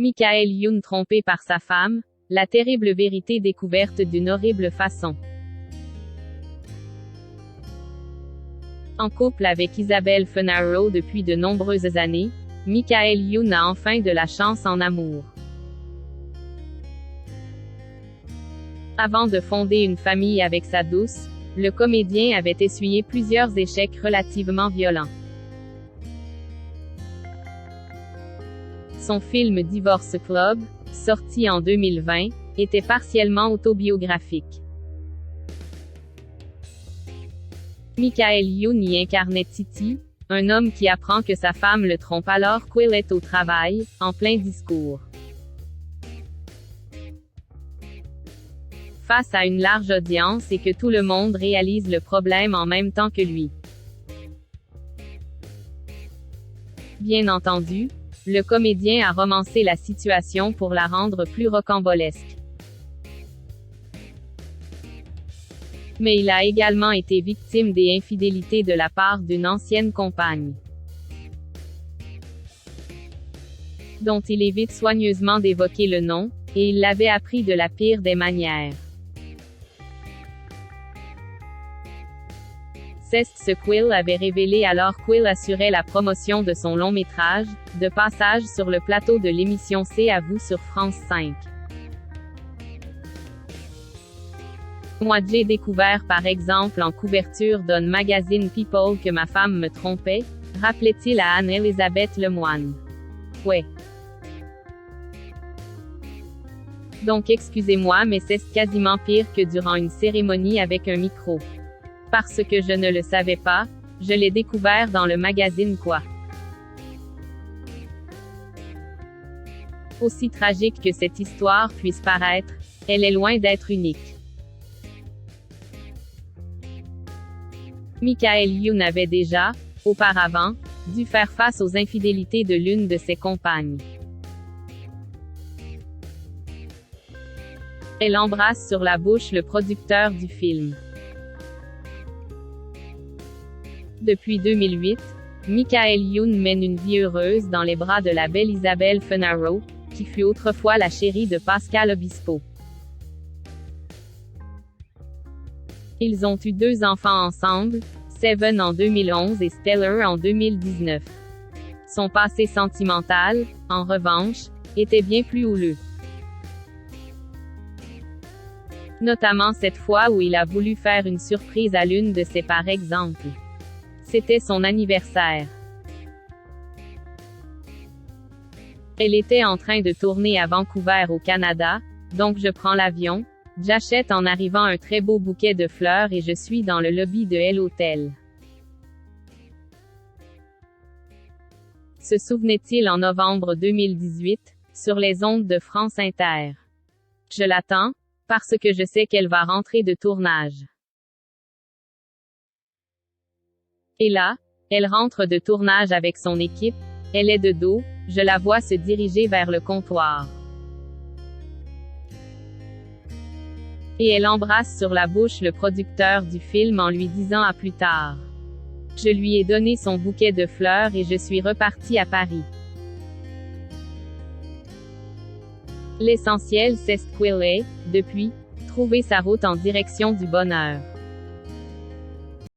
Michael Youn trompé par sa femme, la terrible vérité découverte d'une horrible façon. En couple avec Isabelle Funaro depuis de nombreuses années, Michael Youn a enfin de la chance en amour. Avant de fonder une famille avec sa douce, le comédien avait essuyé plusieurs échecs relativement violents. Son film Divorce Club, sorti en 2020, était partiellement autobiographique. Michael Youn y incarnait Titi, un homme qui apprend que sa femme le trompe alors qu'il est au travail, en plein discours. Face à une large audience et que tout le monde réalise le problème en même temps que lui. Bien entendu, le comédien a romancé la situation pour la rendre plus rocambolesque. Mais il a également été victime des infidélités de la part d'une ancienne compagne, dont il évite soigneusement d'évoquer le nom, et il l'avait appris de la pire des manières. C'est ce qu'il avait révélé alors qu'il assurait la promotion de son long métrage, de passage sur le plateau de l'émission C'est à vous sur France 5. Moi j'ai découvert par exemple en couverture d'un magazine People que ma femme me trompait, rappelait-il à Anne-Elisabeth Lemoine. Ouais. Donc excusez-moi mais c'est quasiment pire que durant une cérémonie avec un micro. Parce que je ne le savais pas, je l'ai découvert dans le magazine quoi. Aussi tragique que cette histoire puisse paraître, elle est loin d'être unique. Michael Youn avait déjà, auparavant, dû faire face aux infidélités de l'une de ses compagnes. Elle embrasse sur la bouche le producteur du film. Depuis 2008, Michael Youn mène une vie heureuse dans les bras de la belle Isabelle Funaro, qui fut autrefois la chérie de Pascal Obispo. Ils ont eu 2 enfants ensemble, Seven en 2011 et Stellar en 2019. Son passé sentimental, en revanche, était bien plus houleux. Notamment cette fois où il a voulu faire une surprise à l'une de ses par exemple. C'était son anniversaire. Elle était en train de tourner à Vancouver au Canada, donc je prends l'avion, j'achète en arrivant un très beau bouquet de fleurs et je suis dans le lobby de l'hôtel. Se souvenait-il en novembre 2018, sur les ondes de France Inter. Je l'attends, parce que je sais qu'elle va rentrer de tournage. Et là, elle rentre de tournage avec son équipe, elle est de dos, je la vois se diriger vers le comptoir. Et elle embrasse sur la bouche le producteur du film en lui disant à plus tard. Je lui ai donné son bouquet de fleurs et je suis reparti à Paris. L'essentiel c'est qu'il ait, depuis, trouvé sa route en direction du bonheur.